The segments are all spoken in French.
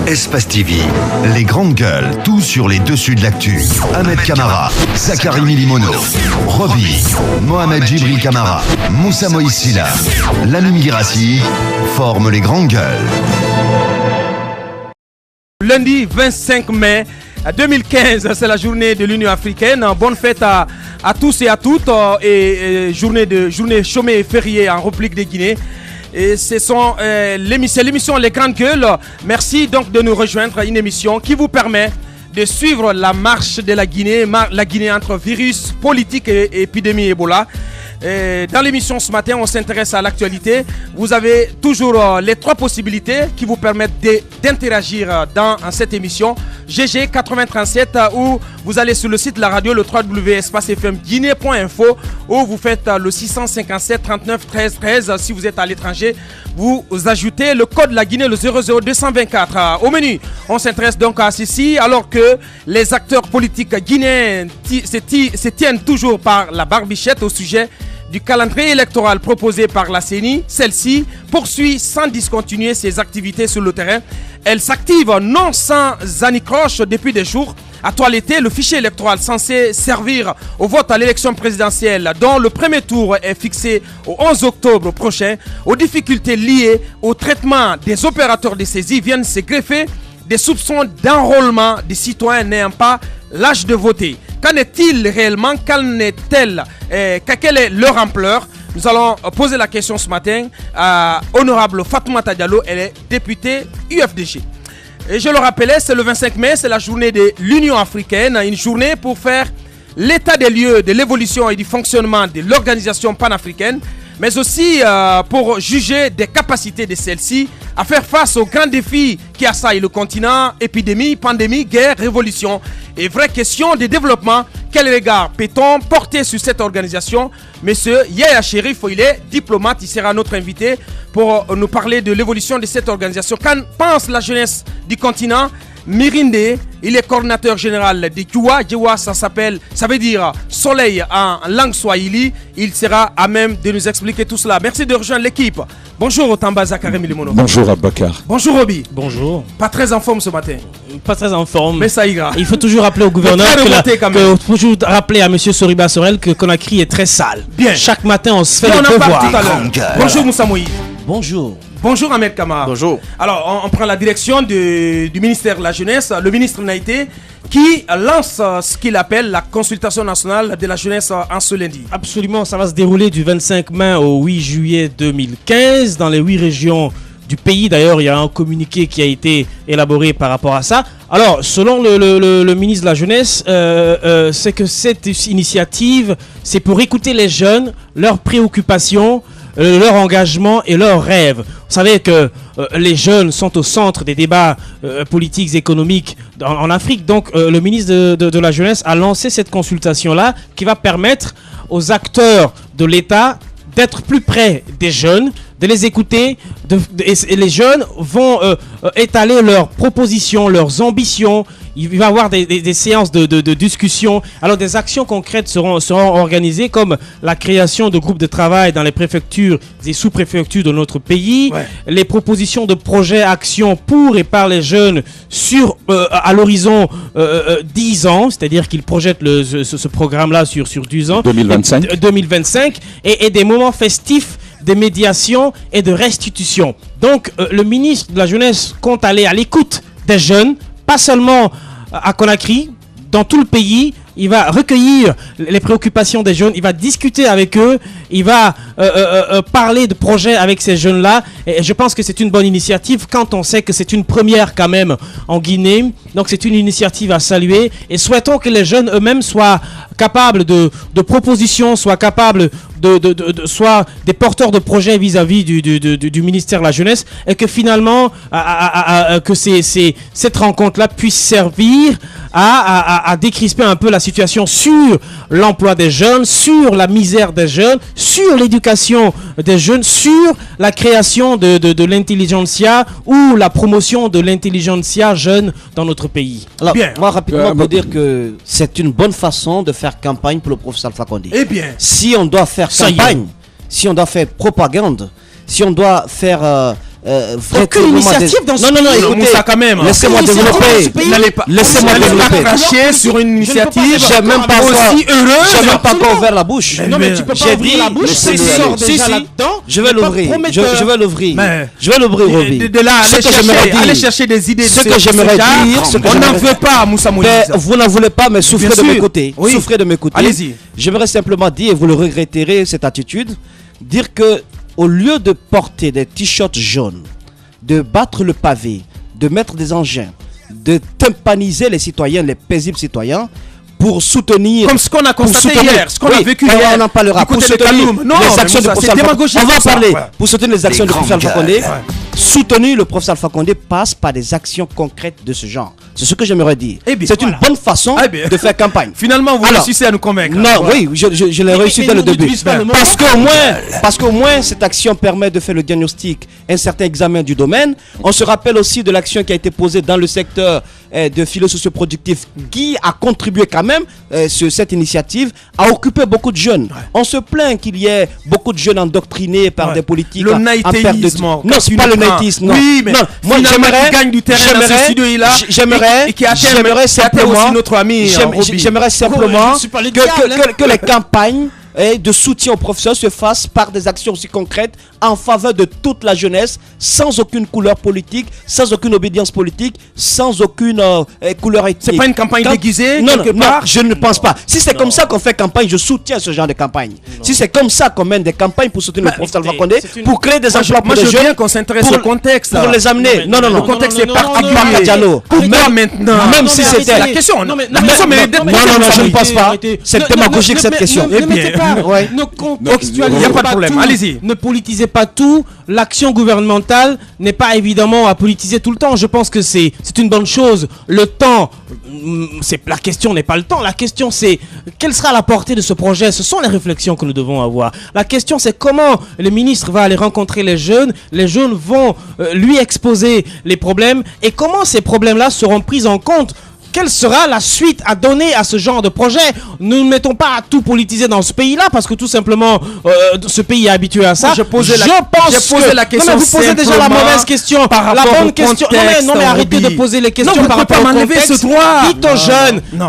Espace TV, les grandes gueules, tout sur les dessus de l'actu. Ahmed Camara, Zachary Milimono, Roby, Mohamed Djibril Camara, Moussa Moïse Silla, Lamine Girassi forment les grandes gueules. Lundi 25 mai 2015, c'est la journée de l'Union africaine. Bonne fête à tous et à toutes et journée chômée et fériée en République de Guinée. Et c'est l'émission Les Grandes Gueules. Merci donc de nous rejoindre à une émission qui vous permet de suivre la marche de la Guinée entre virus, politique et épidémie Ebola. Dans l'émission ce matin, on s'intéresse à l'actualité. Vous avez toujours les trois possibilités qui vous permettent d'interagir dans cette émission. GG 8037 où vous allez sur le site de la radio, le www.espacefmguinée.info, où vous faites le 657 39 13 13. Si vous êtes à l'étranger, vous ajoutez le code de la Guinée, le 00224. Au menu, on s'intéresse donc à ceci alors que les acteurs politiques guinéens se tiennent toujours par la barbichette au sujet du calendrier électoral proposé par la CENI. Celle-ci poursuit sans discontinuer ses activités sur le terrain. Elle s'active non sans anicroche depuis des jours à toiletter le fichier électoral censé servir au vote à l'élection présidentielle dont le premier tour est fixé au 11 octobre prochain. Aux difficultés liées au traitement des opérateurs de saisie viennent se greffer des soupçons d'enrôlement des citoyens n'ayant pas l'âge de voter. Qu'en est-il réellement? Quelle est leur ampleur? Nous allons poser la question ce matin à Honorable Fatoumata Diallo, elle est députée UFDG. Et je le rappelais, c'est le 25 mai, c'est la journée de l'Union africaine, une journée pour faire l'état des lieux de l'évolution et du fonctionnement de l'organisation panafricaine, mais aussi pour juger des capacités de celle-ci à faire face aux grands défis qui assaillent le continent, épidémie, pandémie, guerre, révolution et vraies questions de développement. Quel regard peut-on porter sur cette organisation? Monsieur Yaya Cherif, il est diplomate, il sera notre invité pour nous parler de l'évolution de cette organisation. Qu'en pense la jeunesse du continent? Mirinde, il est coordinateur général de Djoua. Djoua, ça veut dire soleil en langue swahili. Il sera à même de nous expliquer tout cela. Merci de rejoindre l'équipe. Bonjour Otamba Zachary Milimono. Bonjour Abakar. Bonjour Roby. Bonjour. Pas très en forme ce matin. Pas très en forme. Mais ça ira. Il faut toujours rappeler au gouverneur toujours rappeler à monsieur Soriba Sorel que Conakry est très sale. Bien. Chaque matin on se fait le devoir. Bonjour Moussa Moïse. Bonjour. Bonjour Ahmed Kamara. Bonjour. Alors on prend la direction du ministère de la Jeunesse, le ministre Naïté, qui lance ce qu'il appelle la consultation nationale de la jeunesse en ce lundi. Absolument, ça va se dérouler du 25 mai au 8 juillet 2015 dans les 8 régions du pays. D'ailleurs, il y a un communiqué qui a été élaboré par rapport à ça. Alors, selon le ministre de la Jeunesse, c'est que cette initiative, c'est pour écouter les jeunes, leurs préoccupations, leur engagement et leurs rêves. Vous savez que les jeunes sont au centre des débats politiques, économiques en Afrique. Donc, le ministre de la Jeunesse a lancé cette consultation-là qui va permettre aux acteurs de l'État d'être plus près des jeunes, de les écouter, et les jeunes vont étaler leurs propositions, leurs ambitions. Il va y avoir des séances de discussion. Alors des actions concrètes seront organisées comme la création de groupes de travail dans les préfectures et sous-préfectures de notre pays, les propositions de projets, actions pour et par les jeunes sur à l'horizon 10 ans, c'est-à-dire qu'ils projettent ce programme-là sur 10 ans. 2025 et des moments festifs de médiation et de restitution. Donc le ministre de la Jeunesse compte aller à l'écoute des jeunes, pas seulement à Conakry, dans tout le pays. Il va recueillir les préoccupations des jeunes, il va discuter avec eux, il va parler de projets avec ces jeunes-là. Et je pense que c'est une bonne initiative quand on sait que c'est une première quand même en Guinée. Donc c'est une initiative à saluer et souhaitons que les jeunes eux-mêmes soient capables de propositions, soient capables soit des porteurs de projets vis-à-vis du ministère de la Jeunesse et que finalement que cette rencontre-là puisse servir à décrisper un peu la situation sur l'emploi des jeunes, sur la misère des jeunes, sur l'éducation des jeunes, sur la création de l'intelligentsia ou la promotion de l'intelligentsia jeune dans notre pays. Alors, moi rapidement pour dire que c'est une bonne façon de faire campagne pour le professeur Alpha Condé. Eh bien, si on doit faire campagne, si on doit faire propagande, si on doit faire Aucune initiative dans ce pays. Non, écoutez, Moussa, quand même. Laissez-moi développer. Laissez-moi développer. Cracher sur une initiative. J'ai même pas aussi heureuse. J'ai même pas encore ouvert la bouche. Non, mais tu peux pas ouvrir la bouche. Si, je vais l'ouvrir. Je vais l'ouvrir. Je vais l'ouvrir, Roby. De là, aller chercher des idées. Ce que j'aimerais dire, on n'en veut pas, Moussa Moïse. Vous n'en voulez pas, mais souffrez de mes côtés. Souffrez de mes côtés. Allez-y. J'aimerais simplement dire, et vous le regretterez, cette attitude, dire que au lieu de porter des t-shirts jaunes, de battre le pavé, de mettre des engins, de tympaniser les citoyens, les paisibles citoyens, pour soutenir... Comme ce qu'on a constaté hier, ce qu'on a vécu hier. On en parlera. Pour soutenir les actions de professeur Alpha Condé. On va en parler. Pour soutenir les actions de professeur Alpha Condé. Soutenir le professeur Alpha Condé passe par des actions concrètes de ce genre. C'est ce que j'aimerais dire. C'est une bonne façon de faire campagne. Finalement, vous réussissez à nous convaincre. Non, oui, je l'ai réussi dès le début. Parce qu'au moins, cette action permet de faire le diagnostic, un certain examen du domaine. On se rappelle aussi de l'action qui a été posée dans le secteur de philo socio-productif qui a contribué quand même sur cette initiative à occuper beaucoup de jeunes. On se plaint qu'il y ait beaucoup de jeunes endoctrinés par des politiques. Le naïtéisme. Non, c'est pas le naïtisme. Oui, mais moi j'aimerais gagne du terrain dans ce studio-là. J'aimerais simplement notre ami. J'aimerais simplement que les campagnes de soutien aux professeurs se fassent par des actions aussi concrètes en faveur de toute la jeunesse, sans aucune couleur politique, sans aucune obédience politique, sans aucune couleur ethnique. C'est pas une campagne déguisée non, je ne pense pas. Si c'est comme ça qu'on fait campagne, je soutiens ce genre de campagne. Si c'est comme ça qu'on mène des campagnes pour soutenir le professeur Alpha Condé, pour créer des emplois pour les jeunes, je veux bien qu'on s'intéresse au contexte. Pour les amener. Non. Le contexte est particulier. Pourquoi maintenant? Même si c'était la question. Non, je ne pense pas. C'est démagogique cette question. Eh bien. Ne contextualisez il n'y a pas de problème, allez-y. Ne politisez pas tout. L'action gouvernementale n'est pas évidemment à politiser tout le temps. Je pense que c'est une bonne chose. Le temps, la question n'est pas le temps. La question c'est quelle sera la portée de ce projet. Ce sont les réflexions que nous devons avoir. La question c'est comment le ministre va aller rencontrer les jeunes. Les jeunes vont lui exposer les problèmes et comment ces problèmes-là seront pris en compte. Quelle sera la suite à donner à ce genre de projet? Nous ne mettons pas à tout politiser dans ce pays-là parce que tout simplement ce pays est habitué à ça. J'ai posé la question. Non, mais vous posez déjà la mauvaise question. Par rapport la bonne question. Non mais arrêtez de poser les questions par rapport au contexte. Ce droit.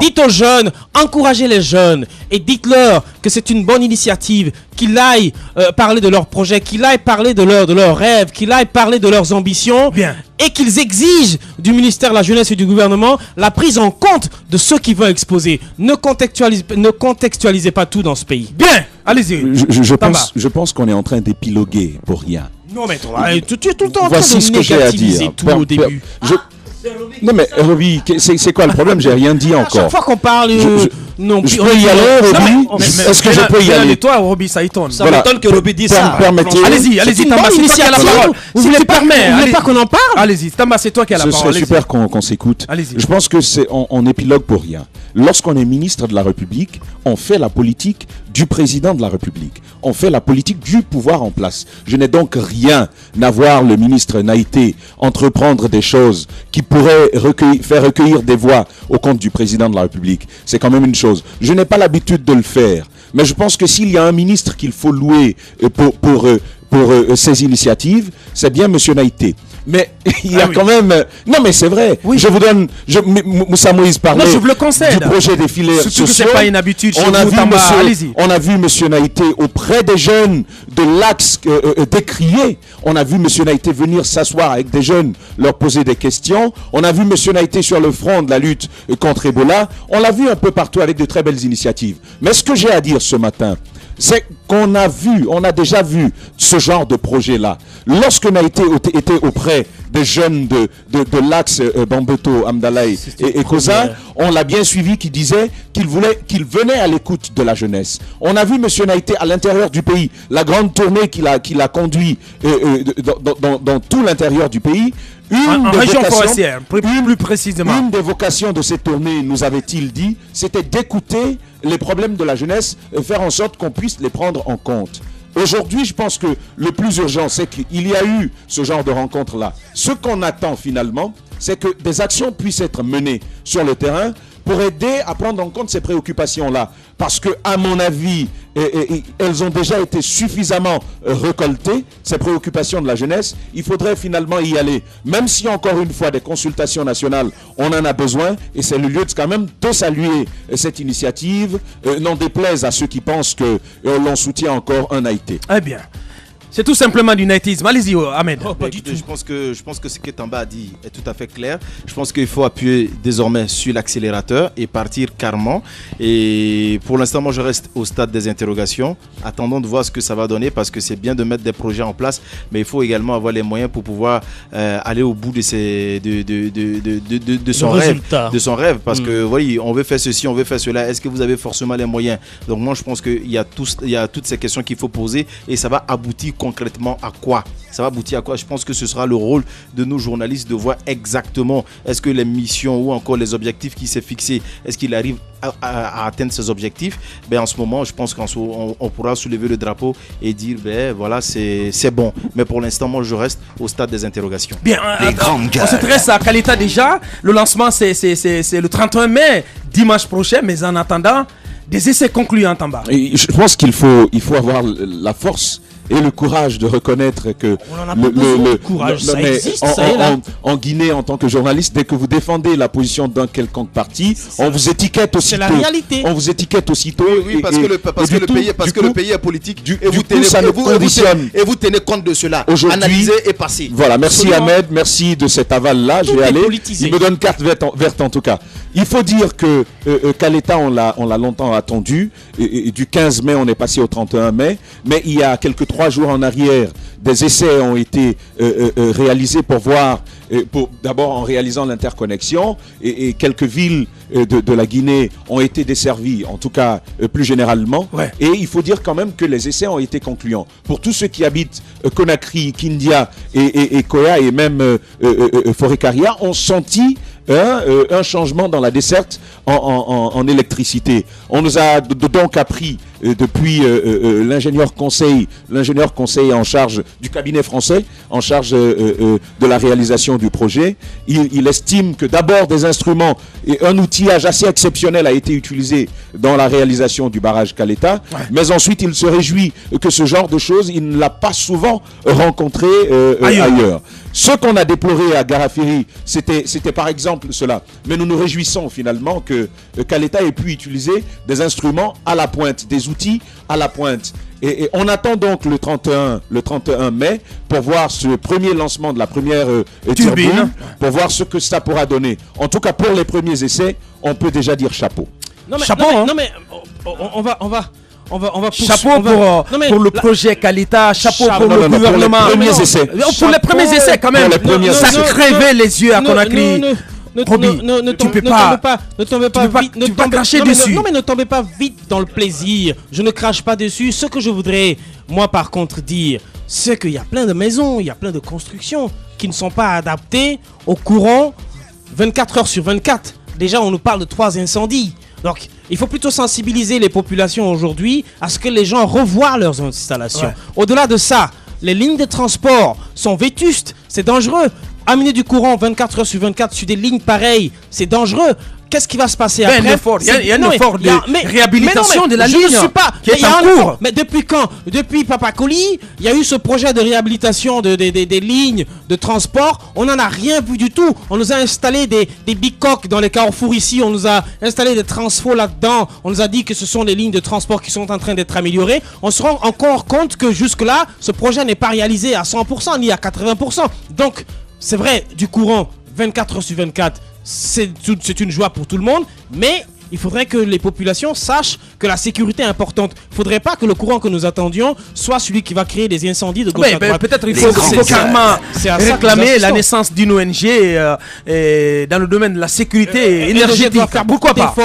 Dites aux jeunes, encouragez les jeunes et dites-leur que c'est une bonne initiative, qu'ils aillent parler de leurs projets, qu'ils aillent parler de leurs rêves, qu'ils aillent parler de leurs ambitions. Bien. Et qu'ils exigent du ministère de la Jeunesse et du gouvernement la prise en compte de ceux qui vont exposer. Ne contextualisez pas tout dans ce pays. Bien, allez-y. Je pense qu'on est en train d'épiloguer pour rien. Non mais tu es tout le temps en train de négativiser tout au début. Non mais Roby, c'est quoi le problème? J'ai rien dit encore. Chaque fois qu'on parle, non. Je peux y aller, Roby? Est-ce que je peux y aller? Toi, Roby, ça étonne. Ça m'étonne que Roby dise ça. Permettez. Allez-y, Tamba, c'est toi qui as la parole. Vous voulez pas qu'on en parle? Allez-y, Tamba, c'est toi qui as la parole. Ce serait super qu'on s'écoute. Allez-y. Je pense que on épilogue pour rien. Lorsqu'on est ministre de la République, on fait la politique du président de la République. On fait la politique du pouvoir en place. Je n'ai donc rien à voir, le ministre Naïté, entreprendre des choses qui pourraient faire recueillir des voix au compte du président de la République. C'est quand même une chose. Je n'ai pas l'habitude de le faire. Mais je pense que s'il y a un ministre qu'il faut louer pour ces initiatives, c'est bien M. Naïté. Mais il y a quand même... Non, mais c'est vrai. Oui. Je vous donne... Moussa Moïse parlait je vous le concède. Du projet des filets sociaux. C'est pas une habitude chez on a vu M. Naïté auprès des jeunes de l'axe décrié. On a vu M. Naïté venir s'asseoir avec des jeunes, leur poser des questions. On a vu M. Naïté sur le front de la lutte contre Ebola. On l'a vu un peu partout avec de très belles initiatives. Mais ce que j'ai à dire ce matin, c'est qu'on a déjà vu ce genre de projet-là. Lorsque Naïté était auprès des jeunes de l'axe Bambeto, Amdalaï et Koza, on l'a bien suivi qui disait qu'il venait à l'écoute de la jeunesse. On a vu M. Naïté à l'intérieur du pays, la grande tournée qu'il a conduit dans tout l'intérieur du pays. En région forestière, plus précisément. Une des vocations de cette tournée, nous avait-il dit, c'était d'écouter les problèmes de la jeunesse, faire en sorte qu'on puisse les prendre en compte. Aujourd'hui, je pense que le plus urgent, c'est qu'il y a eu ce genre de rencontre-là. Ce qu'on attend finalement, c'est que des actions puissent être menées sur le terrain pour aider à prendre en compte ces préoccupations-là. Parce que, à mon avis, elles ont déjà été suffisamment récoltées, ces préoccupations de la jeunesse. Il faudrait finalement y aller. Même si, encore une fois, des consultations nationales, on en a besoin. Et c'est le lieu quand même de saluer cette initiative. N'en déplaise à ceux qui pensent que l'on soutient encore un Haïti. Eh bien. C'est tout simplement du naïtisme. Allez-y, Ahmed. Pas du tout. Je pense que ce que Tamba a dit est tout à fait clair. Je pense qu'il faut appuyer désormais sur l'accélérateur et partir carrément. Et pour l'instant, moi, je reste au stade des interrogations. Attendons de voir ce que ça va donner parce que c'est bien de mettre des projets en place, mais il faut également avoir les moyens pour pouvoir aller au bout de son rêve. Parce que, voyez, on veut faire ceci, on veut faire cela. Est-ce que vous avez forcément les moyens? Donc moi, je pense qu'il y a toutes ces questions qu'il faut poser et ça va aboutir concrètement à quoi? Ça va aboutir à quoi? Je pense que ce sera le rôle de nos journalistes de voir exactement est-ce que les missions ou encore les objectifs qui s'est fixés, est-ce qu'il arrive à atteindre ces objectifs? En ce moment, je pense qu'on pourra soulever le drapeau et dire voilà, c'est bon. Mais pour l'instant, moi, je reste au stade des interrogations. Bien, on s'intéresse à Kaleta déjà. Le lancement, c'est le 31 mai, dimanche prochain. Mais en attendant, des essais concluants, Tamba. Et je pense qu'il faut avoir la force et le courage de reconnaître que en Guinée, en tant que journaliste, dès que vous défendez la position d'un quelconque parti, on vous étiquette aussitôt. C'est la réalité. On vous étiquette aussitôt. Oui, parce que le pays est politique. Et vous tenez compte de cela. Analyser et passer. Voilà, merci Ahmed, merci de cet aval-là. Je vais aller. Il me donne carte verte en tout cas. Il faut dire que Kaleta, on l'a longtemps attendu. Et du 15 mai, on est passé au 31 mai. Mais il y a quelques 3 jours en arrière, des essais ont été réalisés pour voir, d'abord en réalisant l'interconnexion, et quelques villes de la Guinée ont été desservies, en tout cas plus généralement. Ouais. Et il faut dire quand même que les essais ont été concluants. Pour tous ceux qui habitent Conakry, Kindia et Koya et même Forêt-Caria ont senti un changement dans la desserte en électricité. On nous a donc appris depuis l'ingénieur conseil en charge du cabinet français, en charge de la réalisation du projet. Il estime que d'abord des instruments et un outillage assez exceptionnel a été utilisé dans la réalisation du barrage Kaleta, mais ensuite il se réjouit que ce genre de choses, il ne l'a pas souvent rencontré ailleurs. Ce qu'on a déploré à Garafiri, c'était par exemple cela. Mais nous nous réjouissons finalement que Kaleta ait pu utiliser des instruments à la pointe, des outils à la pointe. Et on attend donc le 31 mai pour voir ce premier lancement de la première turbine, pour voir ce que ça pourra donner. En tout cas, pour les premiers essais, on peut déjà dire chapeau. Chapeau, on va chapeau pour le projet Kaleta, chapeau pour le gouvernement. Pour les premiers essais. Pour les premiers essais quand même. Ça crevait les yeux à Conakry. Ne tombez pas cracher dessus. Non mais ne tombez pas vite dans le plaisir. Je ne crache pas dessus. Ce que je voudrais, moi par contre, dire, c'est qu'il y a plein de maisons, il y a plein de constructions qui ne sont pas adaptées au courant 24 heures sur 24. Déjà, on nous parle de 3 incendies. Donc, il faut plutôt sensibiliser les populations aujourd'hui à ce que les gens revoient leurs installations. Au-delà de ça, les lignes de transport sont vétustes, c'est dangereux. Amener du courant 24 heures sur 24 sur des lignes pareilles, c'est dangereux. Qu'est-ce qui va se passer après? Il y a un effort de réhabilitation de la ligne qui est en cours. Mais depuis quand? Depuis Papa Koli, il y a eu ce projet de réhabilitation des lignes de transport. On n'en a rien vu du tout. On nous a installé des bicoques dans les carrefours ici. On nous a installé des transfos là-dedans. On nous a dit que ce sont des lignes de transport qui sont en train d'être améliorées. On se rend encore compte que jusque-là, ce projet n'est pas réalisé à 100% ni à 80%. Donc, c'est vrai, du courant 24 heures sur 24, c'est une joie pour tout le monde, mais il faudrait que les populations sachent que la sécurité est importante. Il ne faudrait pas que le courant que nous attendions soit celui qui va créer des incendies de gauche à droite. Peut-être il faut carrément réclamer la naissance d'une ONG dans le domaine de la sécurité énergétique. Pourquoi pas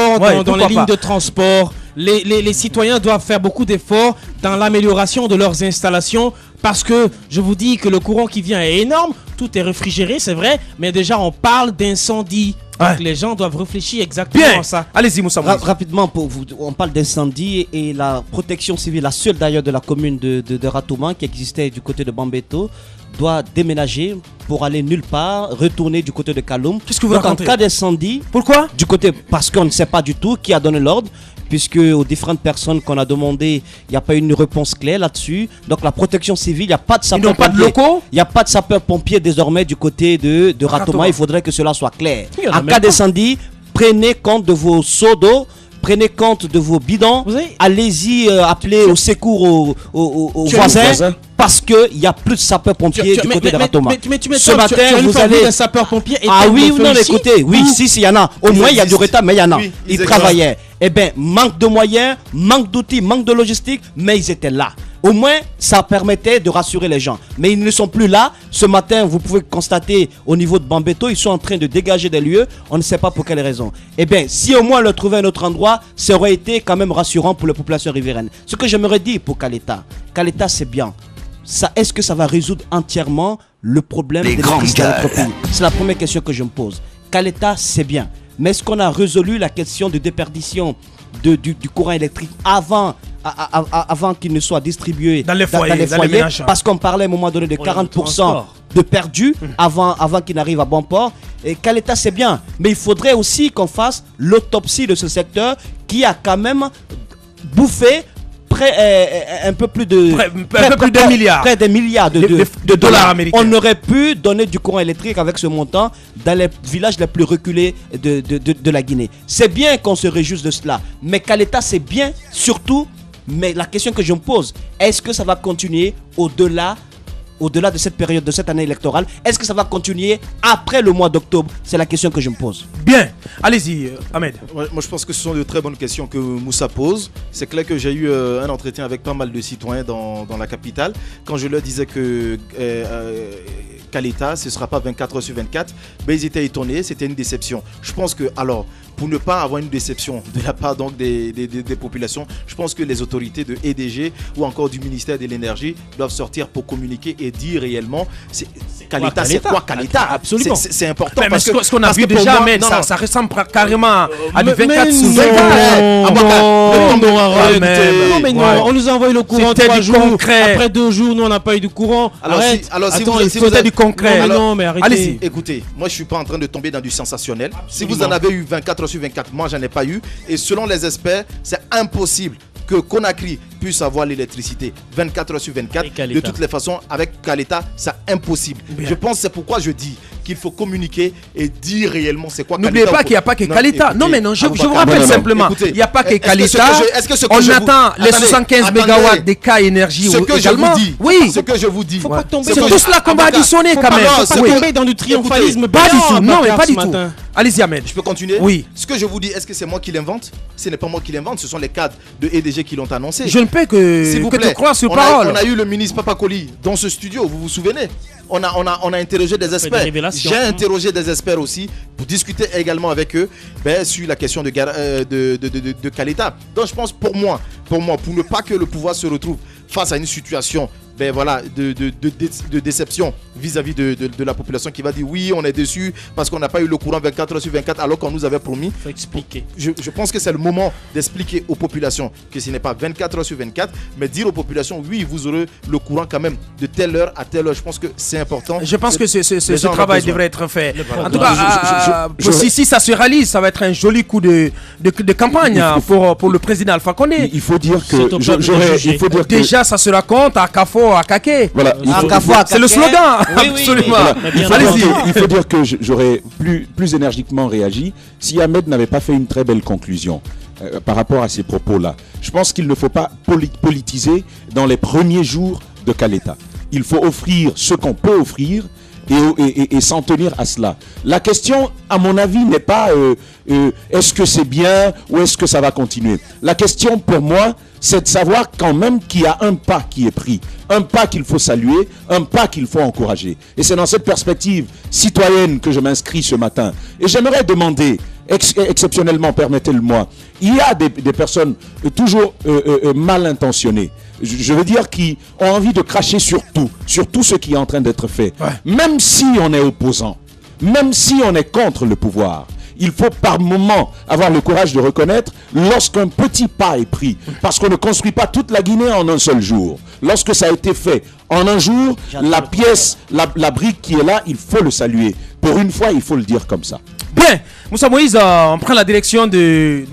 dans les lignes de transport. Les citoyens doivent faire beaucoup d'efforts dans l'amélioration de leurs installations parce que je vous dis que le courant qui vient est énorme, tout est réfrigéré, c'est vrai, mais déjà on parle d'incendie. Donc les gens doivent réfléchir exactement à ça. Allez-y Moussa. Rapidement, on parle d'incendie et la protection civile, la seule d'ailleurs de la commune de Ratouman qui existait du côté de Bambeto, doit déménager pour aller nulle part, retourner du côté de Kaloum. Qu'est-ce que vous Donc, en racontez? cas d'incendie, Pourquoi? du côté, parce qu'on ne sait pas du tout qui a donné l'ordre, puisque aux différentes personnes qu'on a demandé, il n'y a pas eu une réponse claire là-dessus. Donc la protection civile, il n'y a pas de Ils n'ont sapeur-pompier. pas de locaux? Il n'y a pas de sapeur-pompier désormais du côté de Ratoma. Il faudrait que cela soit clair. Il y en a En même cas pas. d'incendie, prenez compte de vos seaux d'eau. Prenez compte de vos bidons, Vous avez- allez-y appeler au secours aux voisins, parce qu'il n'y a plus de sapeurs-pompiers du côté de Ratoma. Ce matin, vous allez... un sapeur-pompier. Ah oui, non, écoutez, oui, si, il y en a. Au moins, il y a du retard, mais il y en a. Oui, Ils ils travaillaient. Eh bien, manque de moyens, manque d'outils, manque de logistique, mais ils étaient là. Au moins, ça permettait de rassurer les gens. Mais ils ne sont plus là. Ce matin, vous pouvez constater au niveau de Bambeto, ils sont en train de dégager des lieux. On ne sait pas pour quelle raison. Eh bien, si au moins on leur trouvait un autre endroit, ça aurait été quand même rassurant pour les populations riveraines. Ce que j'aimerais dire pour Kaleta, c'est bien. Est-ce que ça va résoudre entièrement le problème Les de l'électricité dans notre pays? C'est la première question que je me pose. Kaleta, c'est bien. Mais est-ce qu'on a résolu la question de déperdition du courant électrique avant qu'il ne soit distribué Dans les foyers, dans les ménages. Parce qu'on parlait à un moment donné de 40% de perdus avant qu'il n'arrive à bon port. Et Kaleta, c'est bien. Mais il faudrait aussi qu'on fasse l'autopsie de ce secteur qui a quand même bouffé un peu plus de d'un milliard. Près d'un milliard de dollars américains. On aurait pu donner du courant électrique avec ce montant dans les villages les plus reculés de la Guinée. C'est bien qu'on se réjouisse de cela, mais Kaleta, c'est bien surtout. Mais la question que je me pose, est-ce que ça va continuer au-delà de cette période, de cette année électorale? Est-ce que ça va continuer après le mois d'octobre? C'est la question que je me pose. Bien, allez-y, Ahmed. Moi, je pense que ce sont de très bonnes questions que Moussa pose. C'est clair que j'ai eu un entretien avec pas mal de citoyens dans la capitale. Quand je leur disais que Kaleta, ce ne sera pas 24 heures sur 24, ben, ils étaient étonnés, c'était une déception. Je pense que, alors, pour ne pas avoir une déception de la part donc, des populations, je pense que les autorités de EDG ou encore du ministère de l'Énergie doivent sortir pour communiquer et dire réellement Kaleta, c'est quoi Kaleta? Absolument. C'est important. Mais ce qu'on a vu déjà, Ahmed, ça ressemble carrément à du 24 sur 24. Non, on nous a envoyé le courant C'était 3 du jours. concret. Après 2 jours, nous on n'a pas eu de courant. Arrête. C'était du concret. Non, mais arrêtez. Allez-y. Écoutez, moi je suis pas en train de tomber dans du sensationnel. Si vous en avez eu 24 heures sur 24, moi j'en ai pas eu. Et selon les experts, c'est impossible que Conakry puisse avoir l'électricité 24 heures sur 24. De toutes les façons, avec Kaleta, c'est impossible. Bien. Je pense que c'est pourquoi je dis qu'il faut communiquer et dire réellement c'est quoi Kaleta. N'oubliez pas qu'il n'y a pas que Kaleta. Non, mais non, je vous rappelle simplement, il n'y a pas que Kaleta. On attend les 75 mégawatts des cas énergie ce que également. Je vous dis, oui, ce que je vous dis. Faut pas tomber. C'est tout cela qu'on va additionner quand même. Faut pas tomber dans du triomphalisme. Pas du tout. Non, mais pas du ce tout. matin. Allez-y, Ahmed. Je peux continuer? Oui. Ce que je vous dis, est-ce que c'est moi qui l'invente? Ce n'est pas moi qui l'invente, ce sont les cadres de EDG qui l'ont annoncé. Je ne peux S'il vous que plaît, te croire sur on parole. a eu le ministre Papakoli dans ce studio, vous vous souvenez? On a interrogé des experts. J'ai interrogé des experts aussi pour discuter également avec eux sur la question de Kaleta. Donc je pense pour moi, pour ne pas que le pouvoir se retrouve face à une situation de déception vis-à-vis de la population qui va dire oui, on est déçu parce qu'on n'a pas eu le courant 24 heures sur 24 alors qu'on nous avait promis. Faut expliquer. Je pense que c'est le moment d'expliquer aux populations que ce n'est pas 24 heures sur 24, mais dire aux populations oui, vous aurez le courant quand même de telle heure à telle heure. Je pense que c'est important. Je pense que ce travail devrait être fait. En tout cas, si ça se réalise, ça va être un joli coup de campagne pour le président Alpha Condé. Il faut dire que déjà, ça se raconte à Kafo, à Kake. Voilà, c'est le slogan. Oui, absolument. Allez-y. Il faut dire que j'aurais plus énergiquement réagi si Ahmed n'avait pas fait une très belle conclusion par rapport à ces propos-là. Je pense qu'il ne faut pas politiser dans les premiers jours de Kaleta. Il faut offrir ce qu'on peut offrir et s'en tenir à cela. La question, à mon avis, n'est pas est-ce que c'est bien ou est-ce que ça va continuer. La question pour moi, c'est de savoir quand même qu'il y a un pas qui est pris, un pas qu'il faut saluer, un pas qu'il faut encourager. Et c'est dans cette perspective citoyenne que je m'inscris ce matin. Et j'aimerais demander, exceptionnellement, permettez-le-moi, il y a des personnes toujours mal intentionnées, je veux dire, qui ont envie de cracher sur tout ce qui est en train d'être fait. Ouais. Même si on est opposant, même si on est contre le pouvoir, il faut par moment avoir le courage de reconnaître lorsqu'un petit pas est pris. Parce qu'on ne construit pas toute la Guinée en un seul jour. Lorsque ça a été fait en un jour, la pièce, la brique qui est là, il faut le saluer. Pour une fois, il faut le dire comme ça. Bien, Moussa Moïse, on prend la direction de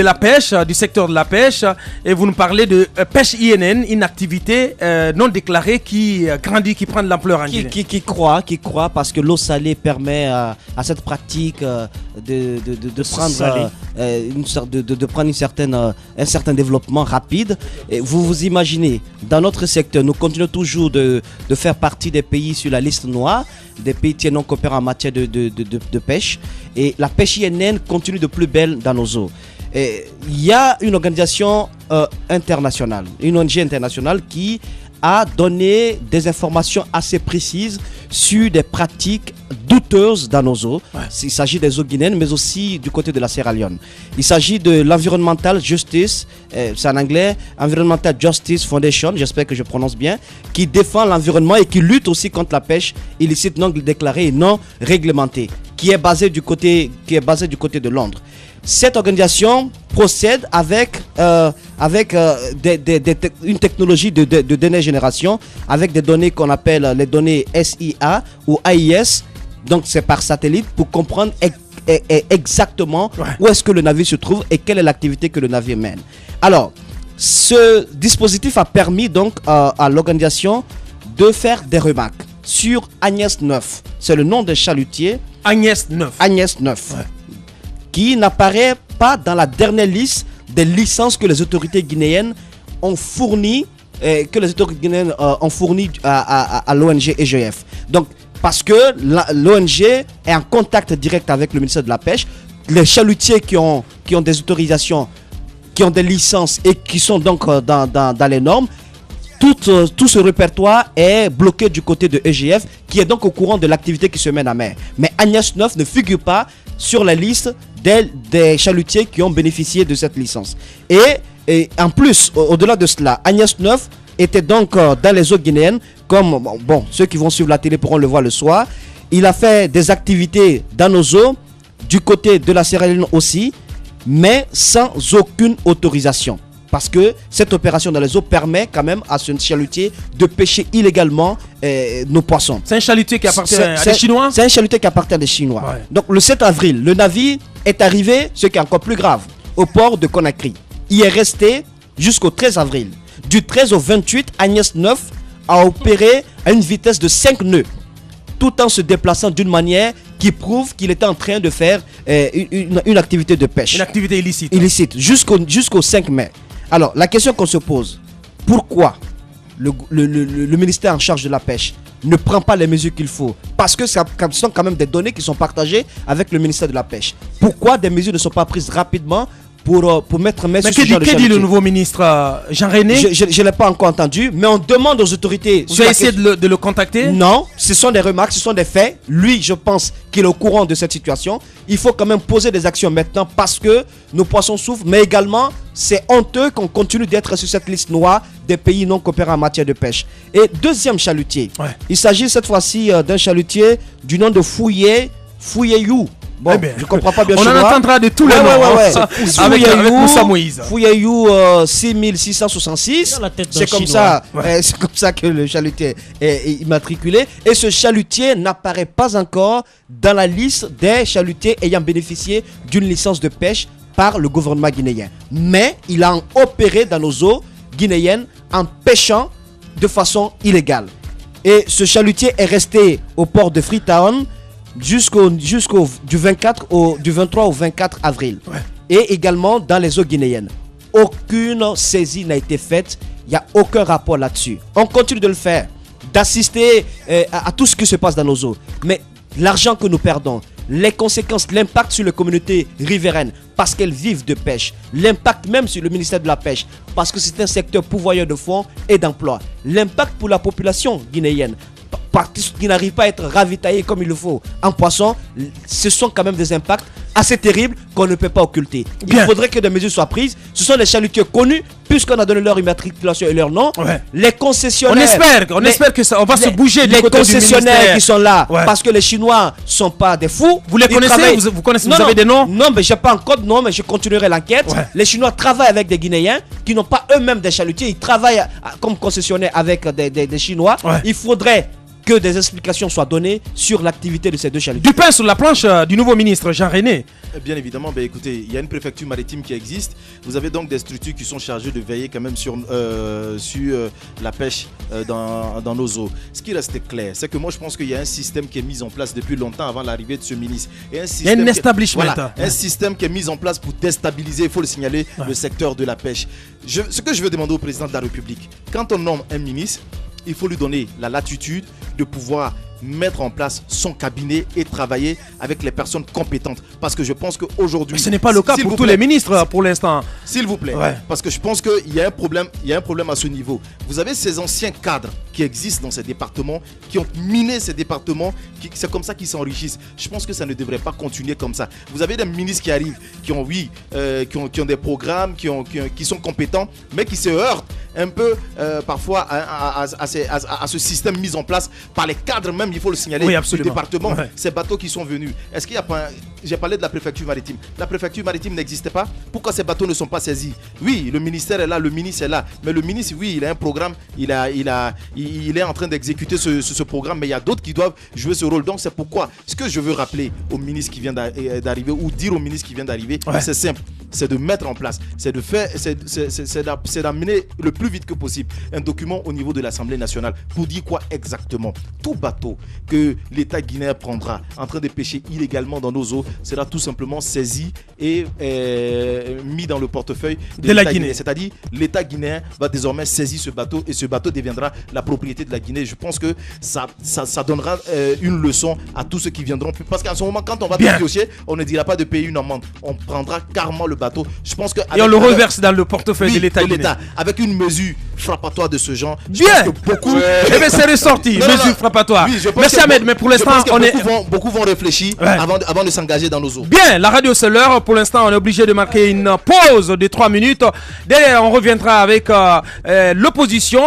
la pêche, du secteur de la pêche, et vous nous parlez de pêche INN, une activité non déclarée qui grandit, qui prend de l'ampleur en Guinée. Qui croit, parce que l'eau salée permet à cette pratique de prendre un certain développement rapide. Et vous imaginez, dans notre secteur, nous continuons toujours de faire partie des pays sur la liste noire, des pays tiers non coopérants en matière de pêche. Et la pêche INN continue de plus belle dans nos eaux. Il y a une organisation internationale, une ONG internationale qui a donné des informations assez précises sur des pratiques douteuses dans nos eaux. Ouais. Il s'agit des eaux guinéennes, mais aussi du côté de la Sierra Leone. Il s'agit de l'Environmental Justice, c'est en anglais, Environmental Justice Foundation, j'espère que je prononce bien, qui défend l'environnement et qui lutte aussi contre la pêche illicite non déclarée et non réglementée, qui est basée du côté de Londres. Cette organisation procède avec une technologie de dernière génération, avec des données qu'on appelle les données SIA ou AIS, donc c'est par satellite, pour comprendre exactement où est-ce que le navire se trouve et quelle est l'activité que le navire mène. Alors, ce dispositif a permis donc à l'organisation de faire des remarques sur Agnès 9. C'est le nom de chalutier. Agnès 9. Agnès 9. Ouais. Qui n'apparaît pas dans la dernière liste des licences que les autorités guinéennes ont fournies, à l'ONG EGF. Donc, parce que l'ONG est en contact direct avec le ministère de la Pêche, les chalutiers qui ont des autorisations, qui ont des licences et qui sont donc dans les normes, tout ce répertoire est bloqué du côté de EGF, qui est donc au courant de l'activité qui se mène à mer. Mais Agnès 9 ne figure pas sur la liste des chalutiers qui ont bénéficié de cette licence. Et en plus, au-delà de cela, Agnès 9 était donc dans les eaux guinéennes, comme ceux qui vont suivre la télé pourront le voir le soir. Il a fait des activités dans nos eaux, du côté de la Sierra Leone aussi, mais sans aucune autorisation. Parce que cette opération dans les eaux permet quand même à ce chalutier de pêcher illégalement nos poissons. C'est un chalutier qui appartient à des Chinois. C'est un chalutier qui appartient à des Chinois. Ouais. Donc le 7 avril, le navire est arrivé, ce qui est encore plus grave, au port de Conakry. Il est resté jusqu'au 13 avril. Du 13 au 28, Agnès 9 a opéré à une vitesse de 5 nœuds, tout en se déplaçant d'une manière qui prouve qu'il était en train de faire une activité de pêche. Une activité illicite. Illicite, jusqu'au 5 mai. Alors, la question qu'on se pose, pourquoi le ministère en charge de la pêche ne prend pas les mesures qu'il faut? Parce que ce sont quand même des données qui sont partagées avec le ministère de la Pêche. Pourquoi des mesures ne sont pas prises rapidement pour mettre main sur ce genre de chalutier? Que dit le nouveau ministre Jean-René? Je ne l'ai pas encore entendu, mais on demande aux autorités... Vous avez essayé de le contacter? Non, ce sont des remarques, ce sont des faits. Lui, je pense qu'il est au courant de cette situation. Il faut quand même poser des actions maintenant parce que nos poissons souffrent, mais également, c'est honteux qu'on continue d'être sur cette liste noire des pays non coopérants en matière de pêche. Et deuxième chalutier, il s'agit cette fois-ci d'un chalutier du nom de Fouyeyou. Bon, je comprends pas bien. On en entendra de tous les noms. Avec Moussa Moïse. Fouyeyou 6666. C'est comme ça. C'est comme ça que le chalutier est immatriculé. Et ce chalutier n'apparaît pas encore dans la liste des chalutiers ayant bénéficié d'une licence de pêche par le gouvernement guinéen. Mais il a opéré dans nos eaux guinéennes en pêchant de façon illégale. Et ce chalutier est resté au port de Freetown du 23 au 24 avril. Ouais. Et également dans les eaux guinéennes. Aucune saisie n'a été faite. Il n'y a aucun rapport là-dessus. On continue de le faire, d'assister à tout ce qui se passe dans nos eaux. Mais l'argent que nous perdons, les conséquences, l'impact sur les communautés riveraines, parce qu'elles vivent de pêche, l'impact même sur le ministère de la Pêche, parce que c'est un secteur pourvoyeur de fonds et d'emplois, l'impact pour la population guinéenne, qui n'arrivent pas à être ravitaillés comme il le faut en poisson, ce sont quand même des impacts assez terribles qu'on ne peut pas occulter. Bien. Il faudrait que des mesures soient prises. Ce sont les chalutiers connus, puisqu'on a donné leur immatriculation et leur nom. Ouais. Les concessionnaires. On espère que ça, on va se bouger du les côté du concessionnaires ministère. qui sont là, Ouais. parce que les Chinois sont pas des fous. Vous les Ils connaissez travaillent- vous connaissez, Non, vous avez des noms? Non, mais j'ai pas encore de nom, mais je continuerai l'enquête. Ouais. Les Chinois travaillent avec des Guinéens qui n'ont pas eux-mêmes des chalutiers. Ils travaillent comme concessionnaires avec des Chinois. Ouais. Il faudrait que des explications soient données sur l'activité de ces deux chalutiers. Du pain sur la planche du nouveau ministre Jean-René. Bien évidemment, écoutez, il y a une préfecture maritime qui existe. Vous avez donc des structures qui sont chargées de veiller quand même sur la pêche dans nos eaux. Ce qui reste clair, c'est que moi je pense qu'il y a un système qui est mis en place depuis longtemps avant l'arrivée de ce ministre. Et un système establishment. un système qui est mis en place pour déstabiliser, il faut le signaler, le secteur de la pêche. Ce que je veux demander au président de la République, quand on nomme un ministre, il faut lui donner la latitude de pouvoir mettre en place son cabinet et travailler avec les personnes compétentes. Parce que je pense qu'aujourd'hui... Mais ce n'est pas le cas pour tous les ministres pour l'instant. S'il vous plaît. Ouais. Parce que je pense qu'il y a un problème à ce niveau. Vous avez ces anciens cadres qui existent dans ces départements, qui ont miné ces départements, c'est comme ça qu'ils s'enrichissent. Je pense que ça ne devrait pas continuer comme ça. Vous avez des ministres qui arrivent, qui ont des programmes, qui sont compétents, mais qui se heurtent un peu parfois à ce système mis en place par les cadres même, il faut le signaler, oui, du département. Ouais. Ces bateaux qui sont venus. Est-ce qu'il y a pas... J'ai parlé de la préfecture maritime. La préfecture maritime n'existait pas. Pourquoi ces bateaux ne sont pas saisis? Oui, le ministère est là, le ministre est là. Mais le ministre, oui, il a un programme, il est en train d'exécuter ce programme, mais il y a d'autres qui doivent jouer ce rôle. Donc c'est pourquoi ce que je veux rappeler au ministre qui vient d'arriver ou dire au ministre qui vient d'arriver, c'est simple. C'est de mettre en place, c'est d'amener le plus vite que possible un document au niveau de l'Assemblée nationale pour dire quoi exactement. Tout bateau que l'État guinéen prendra en train de pêcher illégalement dans nos eaux sera tout simplement saisi et mis dans le portefeuille de la Guinée. C'est-à-dire l'État guinéen va désormais saisir ce bateau et ce bateau deviendra la propriété de la Guinée. Je pense que ça donnera une leçon à tous ceux qui viendront. Parce qu'en ce moment, quand on va dans le dossier, on ne dira pas de payer une amende. On prendra carrément le bateau. Je pense que et on le reverse dans le portefeuille de l'État guinéen. Avec une mesure frappatoire de ce genre. Bien. Beaucoup. Eh bien, c'est ressorti. Mesure frappatoire. Oui, merci Ahmed, mais pour l'instant, beaucoup vont réfléchir avant de s'engager dans nos eaux. Bien, la radio c'est l'heure. Pour l'instant, on est obligé de marquer une pause de 3 minutes. Derrière, on reviendra avec l'opposition.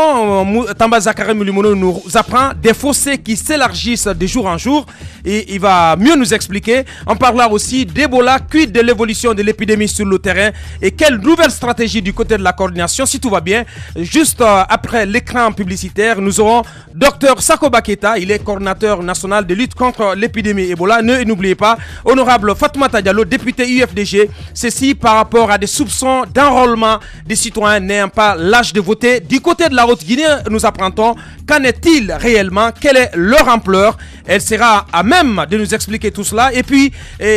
Tamba Zakari Mulimono nous apprend des fossés qui s'élargissent de jour en jour. Et il va mieux nous expliquer. On parlera aussi d'Ebola, quid de l'évolution de l'épidémie sur le terrain et quelle nouvelle stratégie du côté de la coordination, si tout va bien. Juste après l'écran publicitaire, nous aurons Dr Sako Baketa, il est coordinateur national de lutte contre l'épidémie Ebola. N'oubliez pas, honorable Fatoumata Diallo, député UFDG, ceci par rapport à des soupçons d'enrôlement des citoyens n'ayant pas l'âge de voter. Du côté de la Haute-Guinée, nous apprendrons qu'en est-il réellement, quelle est leur ampleur. Elle sera à même de nous expliquer tout cela. Et puis,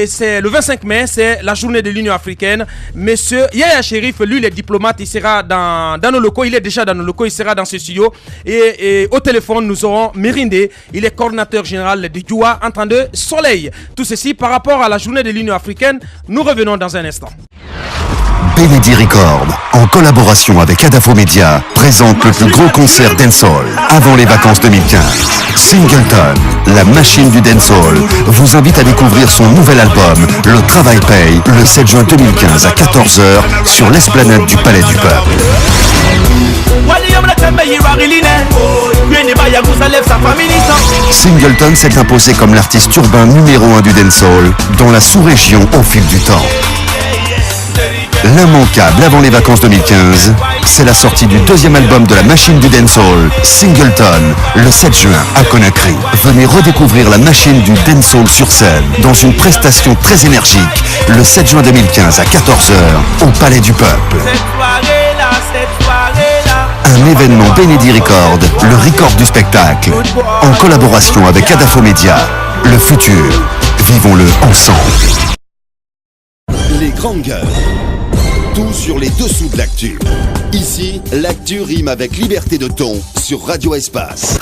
c'est le 25 mai, c'est la journée de l'Union africaine. Monsieur Yaya Cherif, lui, il est diplomate, il sera dans nos locaux, il est déjà dans nos locaux, il sera dans ce studio. Et au téléphone, nous aurons Mérindé, il est coordinateur général de Djoua, entendeur Soleil. Tout ceci par rapport à la journée de l'Union africaine. Nous revenons dans un instant. Benedi Record, en collaboration avec Adafo Media, présente le plus gros concert dancehall avant les vacances 2015. Singleton, la machine du dancehall, vous invite à découvrir son nouvel album, Le Travail Paye, le 7 juin 2015 à 14h sur l'esplanade du Palais du Peuple. Singleton s'est imposé comme l'artiste urbain numéro 1 du dancehall dans la sous-région au fil du temps. L'immanquable avant les vacances 2015, c'est la sortie du deuxième album de la machine du dancehall, Singleton, le 7 juin à Conakry. Venez redécouvrir la machine du dancehall sur scène dans une prestation très énergique, le 7 juin 2015 à 14h au Palais du Peuple. Un événement Benedi Record, le record du spectacle, en collaboration avec Adafo Media. Le futur, vivons-le ensemble. Les grandes gueules. Tout sur les dessous de l'actu. Ici, l'actu rime avec liberté de ton sur Radio Espace.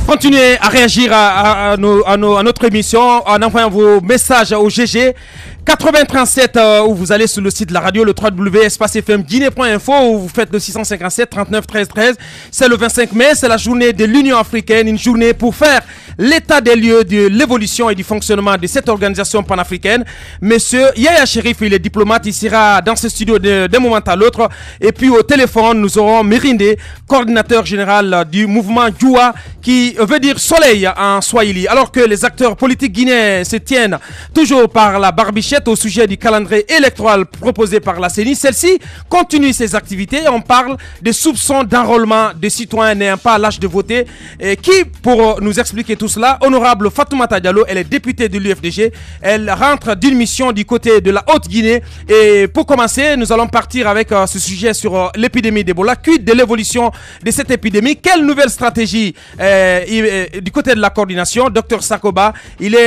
Continuez à réagir à notre émission en envoyant vos messages au GG 8037 où vous allez sur le site de la radio, le www.espacefmguinée.info, où vous faites le 657 39 13 13. C'est le 25 mai, c'est la journée de l'Union africaine, une journée pour faire l'état des lieux de l'évolution et du fonctionnement de cette organisation panafricaine. Monsieur Yaya Cherif, il est diplomate, il sera dans ce studio d'un moment à l'autre. Et puis au téléphone, nous aurons Mirinde, coordinateur général du mouvement Djoua, qui veut dire soleil en Swahili. Alors que les acteurs politiques guinéens se tiennent toujours par la barbichette au sujet du calendrier électoral proposé par la CENI, celle-ci continue ses activités. On parle des soupçons d'enrôlement des citoyens n'ayant pas l'âge de voter. Et qui, pour nous expliquer tout cela, honorable Fatoumata Diallo, elle est députée de l'UFDG. Elle rentre d'une mission du côté de la Haute-Guinée. Et pour commencer, nous allons partir avec ce sujet sur l'épidémie d'Ebola. Quid de l'évolution de cette épidémie? Quelle nouvelle stratégie du côté de la coordination? Docteur Sakoba, il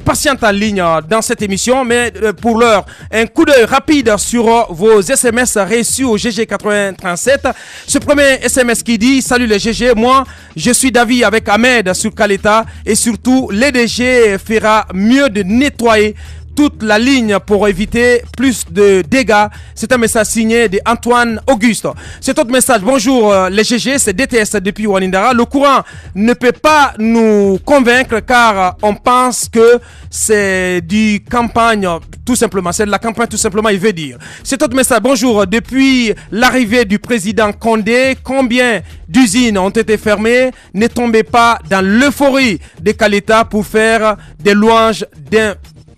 patiente en ligne dans cette émission, mais pour l'heure, un coup d'œil rapide sur vos SMS reçus au GG 8037. Ce premier SMS qui dit: salut les GG, moi je suis d'avis avec Ahmed sur Kaleta et surtout l'EDG fera mieux de nettoyer toute la ligne pour éviter plus de dégâts. C'est un message signé de Antoine Auguste. Cet autre message: bonjour les GG, c'est DTS depuis Wanindara. Le courant ne peut pas nous convaincre car on pense que c'est du campagne tout simplement. C'est de la campagne tout simplement, il veut dire. Cet autre message: bonjour, depuis l'arrivée du président Condé, combien d'usines ont été fermées? Ne tombez pas dans l'euphorie des Kaleta pour faire des louanges d'un...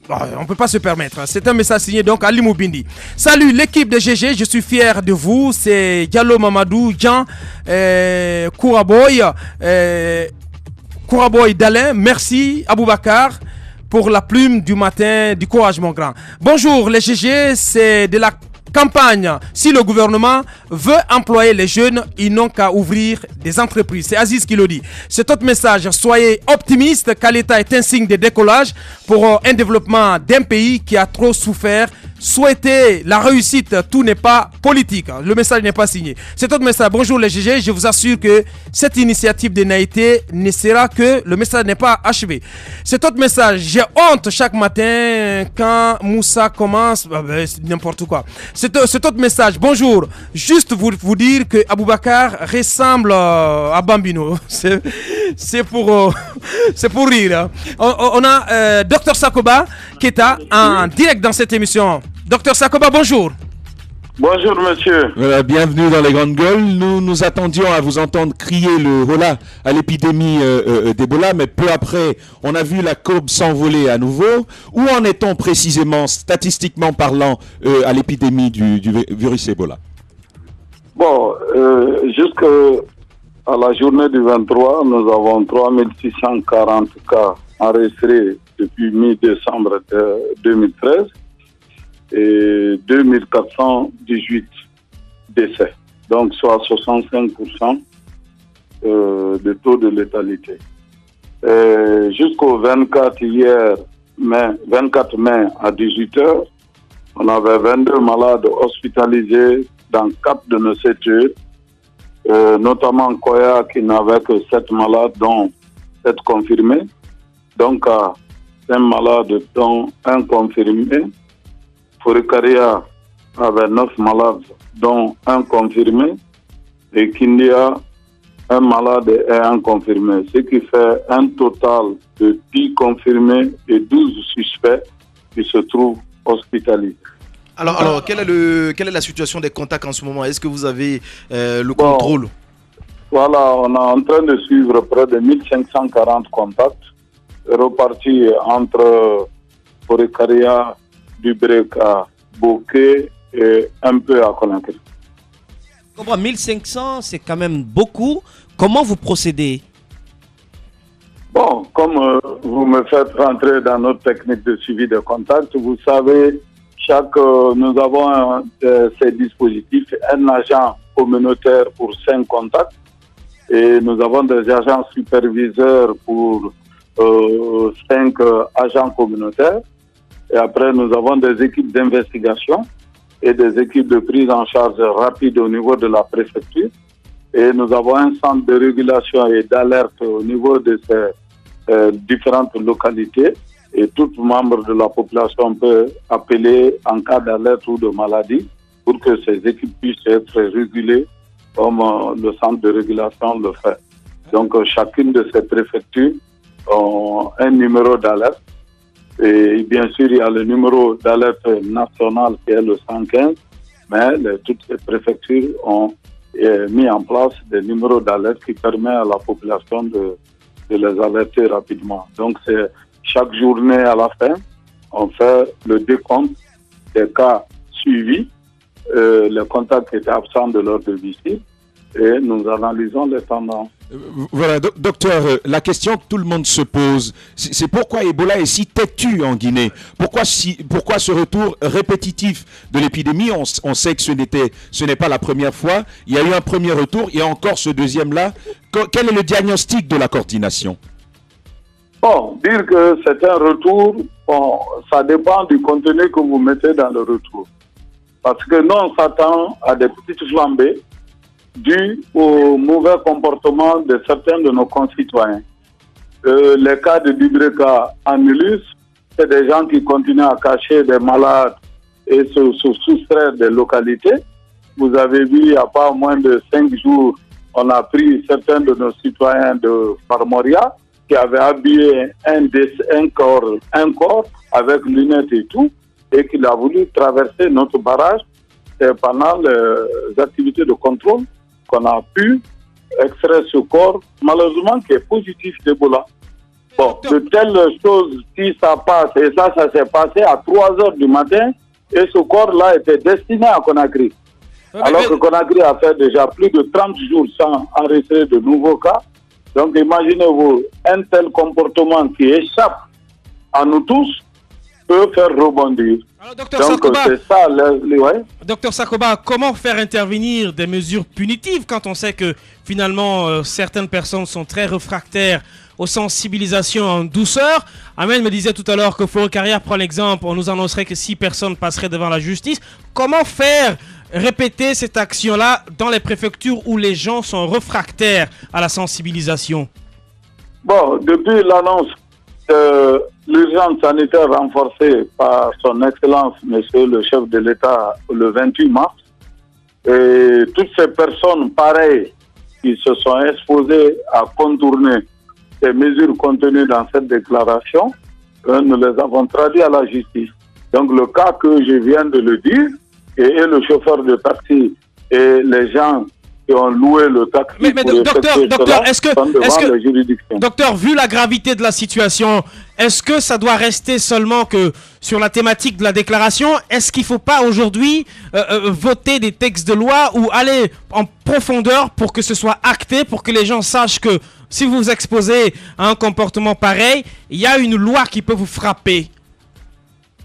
On ne peut pas se permettre. C'est un message signé donc Ali Moubindi. Salut l'équipe de GG, je suis fier de vous. C'est Diallo Mamadou, Jean, Kouraboy Dalin. Merci Aboubakar pour la plume du matin. Du courage mon grand. Bonjour les GG, c'est de la campagne. Si le gouvernement veut employer les jeunes, ils n'ont qu'à ouvrir des entreprises. C'est Aziz qui le dit. Cet autre message: soyez optimistes, car l'État est un signe de décollage pour un développement d'un pays qui a trop souffert. Souhaitez la réussite, tout n'est pas politique. Le message n'est pas signé. Cet autre message: bonjour les GG, je vous assure que cette initiative de Naïté ne sera que... Le message n'est pas achevé. Cet autre message: j'ai honte chaque matin quand Moussa commence... c'est n'importe quoi. Cet autre message: bonjour, juste vous dire que Aboubakar ressemble à Bambino. C'est pour rire. On a Dr Sakoba qui est en direct dans cette émission. Docteur Sakoba, bonjour. Bonjour monsieur. Bienvenue dans les Grandes Gueules. Nous attendions à vous entendre crier le holà à l'épidémie d'Ebola, mais peu après, on a vu la courbe s'envoler à nouveau. Où en est-on précisément, statistiquement parlant, à l'épidémie du virus Ebola? Bon, jusqu'à la journée du 23, nous avons 3640 cas enregistrés depuis mi-décembre 2013 et 2418 décès, donc soit 65% de taux de létalité. Jusqu'au 24 mai à 18h, on avait 22 malades hospitalisés dans 4 de nos secteurs, notamment Koya qui n'avait que 7 malades, dont 7 confirmés. Donc, 5 malades, dont 1 confirmé. Forikaria avait 9 malades, dont 1 confirmé. Et Kindia, 1 malade et 1 confirmé. Ce qui fait un total de 10 confirmés et 12 suspects qui se trouvent hospitalisés. Alors quelle est la situation des contacts en ce moment? Est-ce que vous avez le contrôle? Voilà, on est en train de suivre près de 1540 contacts repartis entre Forikaria, Dubreka, Bokeh et un peu à Conakry. 1500, c'est quand même beaucoup. Comment vous procédez? Bon, comme vous me faites rentrer dans notre technique de suivi de contact, vous savez, nous avons ces dispositifs, un agent communautaire pour 5 contacts et nous avons des agents superviseurs pour 5 agents communautaires. Et après, nous avons des équipes d'investigation et des équipes de prise en charge rapide au niveau de la préfecture. Et nous avons un centre de régulation et d'alerte au niveau de ces différentes localités. Et tout membre de la population peut appeler en cas d'alerte ou de maladie pour que ces équipes puissent être régulées comme le centre de régulation le fait. Donc chacune de ces préfectures a un numéro d'alerte. Et bien sûr, il y a le numéro d'alerte national qui est le 115, mais toutes ces préfectures ont mis en place des numéros d'alerte qui permettent à la population de les alerter rapidement. Donc, c'est chaque journée à la fin, on fait le décompte des cas suivis, les contacts qui étaient absents de l'heure de visite, et nous analysons les tendances. Voilà, docteur, la question que tout le monde se pose, c'est pourquoi Ebola est si têtu en Guinée? Pourquoi ce retour répétitif de l'épidémie? On sait que ce n'est pas la première fois. Il y a eu un premier retour, il y a encore ce deuxième-là. Quel est le diagnostic de la coordination? Bon, dire que c'est un retour, bon, ça dépend du contenu que vous mettez dans le retour. Parce que nous, on s'attend à des petites flambées dû au mauvais comportement de certains de nos concitoyens. Les cas de Bibreka Annulus, c'est des gens qui continuent à cacher des malades et se soustraire des localités. Vous avez vu, il n'y a pas moins de 5 jours, on a pris certains de nos citoyens de Farmoria qui avaient habillé un corps avec lunettes et tout, et qu'il a voulu traverser notre barrage. Et pendant les activités de contrôle, qu'on a pu extraire ce corps, malheureusement, qui est positif d'Ebola. Bon, de telles choses, si ça passe, et ça s'est passé à 3 heures du matin, et ce corps-là était destiné à Conakry. Alors que Conakry a fait déjà plus de 30 jours sans enregistrer de nouveaux cas. Donc imaginez-vous, un tel comportement qui échappe à nous tous peut faire rebondir. Alors, Docteur ça, Sakoba, comment faire intervenir des mesures punitives quand on sait que finalement certaines personnes sont très réfractaires aux sensibilisations en douceur? Ahmed me disait tout à l'heure que Foro Carrière prend l'exemple, on nous annoncerait que 6 personnes passeraient devant la justice. Comment faire répéter cette action-là dans les préfectures où les gens sont réfractaires à la sensibilisation? Bon, depuis l'annonce de l'urgence sanitaire renforcée par son Excellence, Monsieur le chef de l'État, le 28 mars, et toutes ces personnes pareilles qui se sont exposées à contourner ces mesures contenues dans cette déclaration, nous les avons traduits à la justice. Donc le cas que je viens de le dire, et le chauffeur de taxi et les gens qui ont loué le taxi. Mais docteur, vu la gravité de la situation, est-ce que ça doit rester seulement que sur la thématique de la déclaration? Est-ce qu'il ne faut pas aujourd'hui voter des textes de loi ou aller en profondeur pour que ce soit acté, pour que les gens sachent que si vous vous exposez à un comportement pareil, il y a une loi qui peut vous frapper?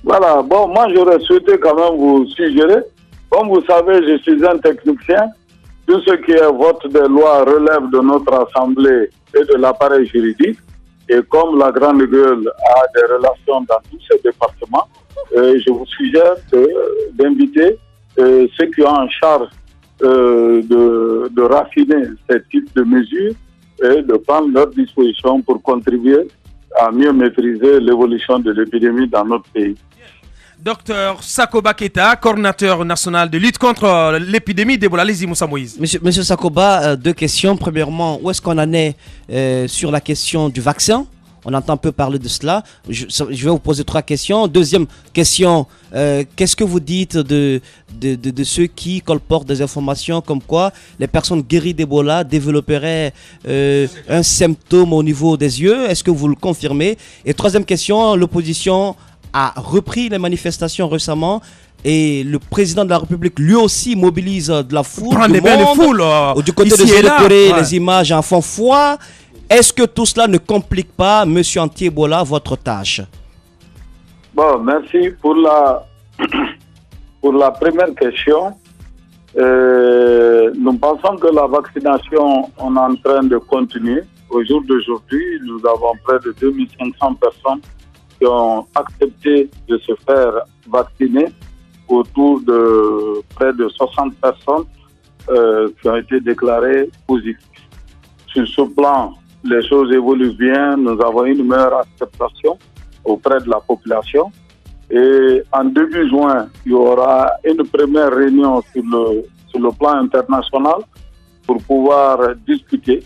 Voilà, bon, moi j'aurais souhaité quand même vous suggérer. Comme vous savez, je suis un technicien. Tout ce qui est vote des lois relève de notre assemblée et de l'appareil juridique. Et comme la Grande Gueule a des relations dans tous ces départements, je vous suggère d'inviter ceux qui ont en charge de raffiner ces types de mesures et de prendre leurs dispositions pour contribuer à mieux maîtriser l'évolution de l'épidémie dans notre pays. Docteur Sakoba Keita, coordinateur national de lutte contre l'épidémie d'Ebola. Allez-y, Moussa Moïse. Monsieur Sakoba, 2 questions. Premièrement, où est-ce qu'on en est sur la question du vaccin? On entend peu parler de cela. Je vais vous poser 3 questions. Deuxième question, qu'est-ce que vous dites de ceux qui colportent des informations comme quoi les personnes guéries d'Ebola développeraient un symptôme au niveau des yeux? Est-ce que vous le confirmez? Et troisième question, l'opposition a repris les manifestations récemment et le président de la République lui aussi mobilise de la foule, du côté de Zélétoré, les images en font foi. Est-ce que tout cela ne complique pas, monsieur Anti-Ebola, votre tâche? Bon, merci pour la première question. Nous pensons que la vaccination, on est en train de continuer. Au jour d'aujourd'hui, nous avons près de 2500 personnes qui ont accepté de se faire vacciner autour de près de 60 personnes qui ont été déclarées positives. Sur ce plan, les choses évoluent bien. Nous avons une meilleure acceptation auprès de la population. Et en début juin, il y aura une première réunion sur le plan international pour pouvoir discuter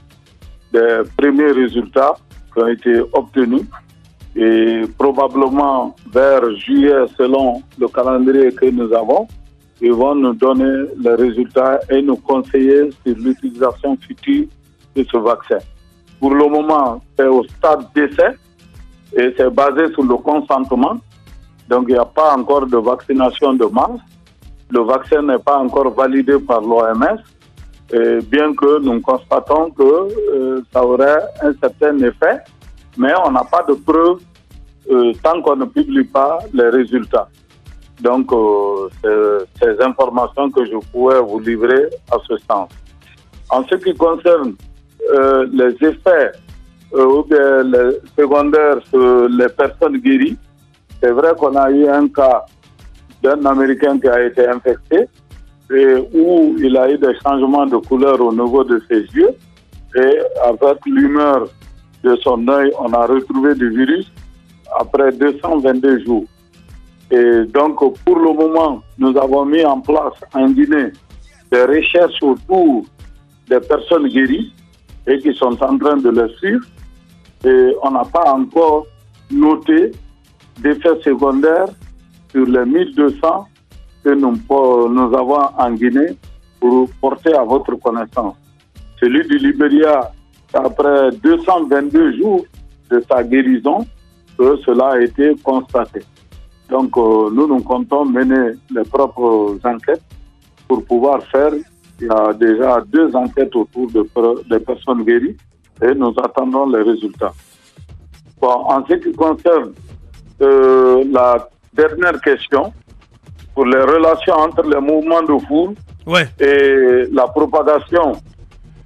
des premiers résultats qui ont été obtenus. Et probablement vers juillet, selon le calendrier que nous avons, ils vont nous donner les résultats et nous conseiller sur l'utilisation future de ce vaccin. Pour le moment, c'est au stade d'essai et c'est basé sur le consentement. Donc, il n'y a pas encore de vaccination de masse. Le vaccin n'est pas encore validé par l'OMS, bien que nous constatons que ça aurait un certain effet, mais on n'a pas de preuves tant qu'on ne publie pas les résultats. Donc, c'est ces informations que je pourrais vous livrer à ce sens. En ce qui concerne les effets ou bien les secondaires sur les personnes guéries, c'est vrai qu'on a eu un cas d'un Américain qui a été infecté et où il a eu des changements de couleur au niveau de ses yeux et avec l'humeur de son œil, on a retrouvé du virus après 222 jours. Et donc, pour le moment, nous avons mis en place en Guinée des recherches autour des personnes guéries et qui sont en train de les suivre. Et on n'a pas encore noté d'effets secondaires sur les 1200 que nous avons en Guinée pour porter à votre connaissance. Celui du Libéria, après 222 jours de sa guérison, que cela a été constaté. Donc, nous comptons mener les propres enquêtes pour pouvoir faire. Il y a déjà 2 enquêtes autour des personnes guéries et nous attendons les résultats. Bon, en ce qui concerne la dernière question, pour les relations entre les mouvements de foule et la propagation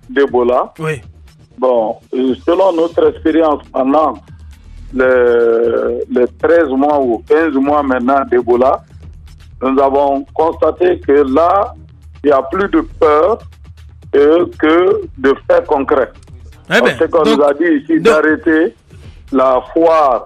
d'Ebola, bon, selon notre expérience pendant les 13 mois ou 15 mois maintenant d'Ebola, nous avons constaté que là, il y a plus de peur que de faits concrets. Ce qu'on nous a dit ici d'arrêter la foire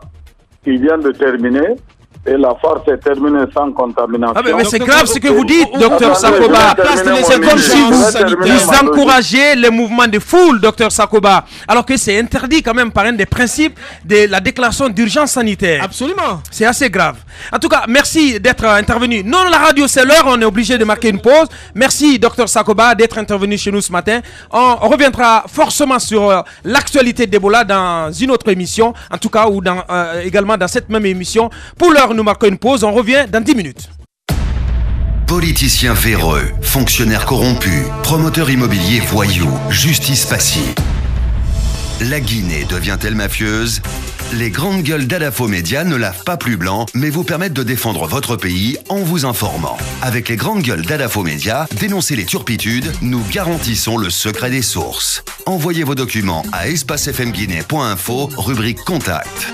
qui vient de terminer, et la foire s'est terminée sans contamination. Mais c'est grave ce que vous dites, docteur Sakoba. C'est comme si vous encouragez les mouvements de foule, docteur Sakoba, alors que c'est interdit quand même par un des principes de la déclaration d'urgence sanitaire. Absolument. C'est assez grave. En tout cas, merci d'être intervenu. Non, la radio, c'est l'heure, on est obligé de marquer une pause. Merci, docteur Sakoba, d'être intervenu chez nous ce matin. On reviendra forcément sur l'actualité d'Ebola dans une autre émission, en tout cas, ou également dans cette même émission. Pour l'heure, nous marquons une pause, on revient dans 10 minutes. Politiciens véreux, fonctionnaires corrompus, promoteurs immobiliers voyous, justice passive. La Guinée devient-elle mafieuse ? Les grandes gueules d'Adafo Média ne lavent pas plus blanc, mais vous permettent de défendre votre pays en vous informant. Avec les grandes gueules d'Adafo Média, dénoncez les turpitudes, nous garantissons le secret des sources. Envoyez vos documents à espacefmguinée.info, rubrique Contact.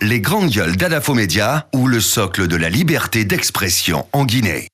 Les grandes gueules d'Adafo Média ou le socle de la liberté d'expression en Guinée.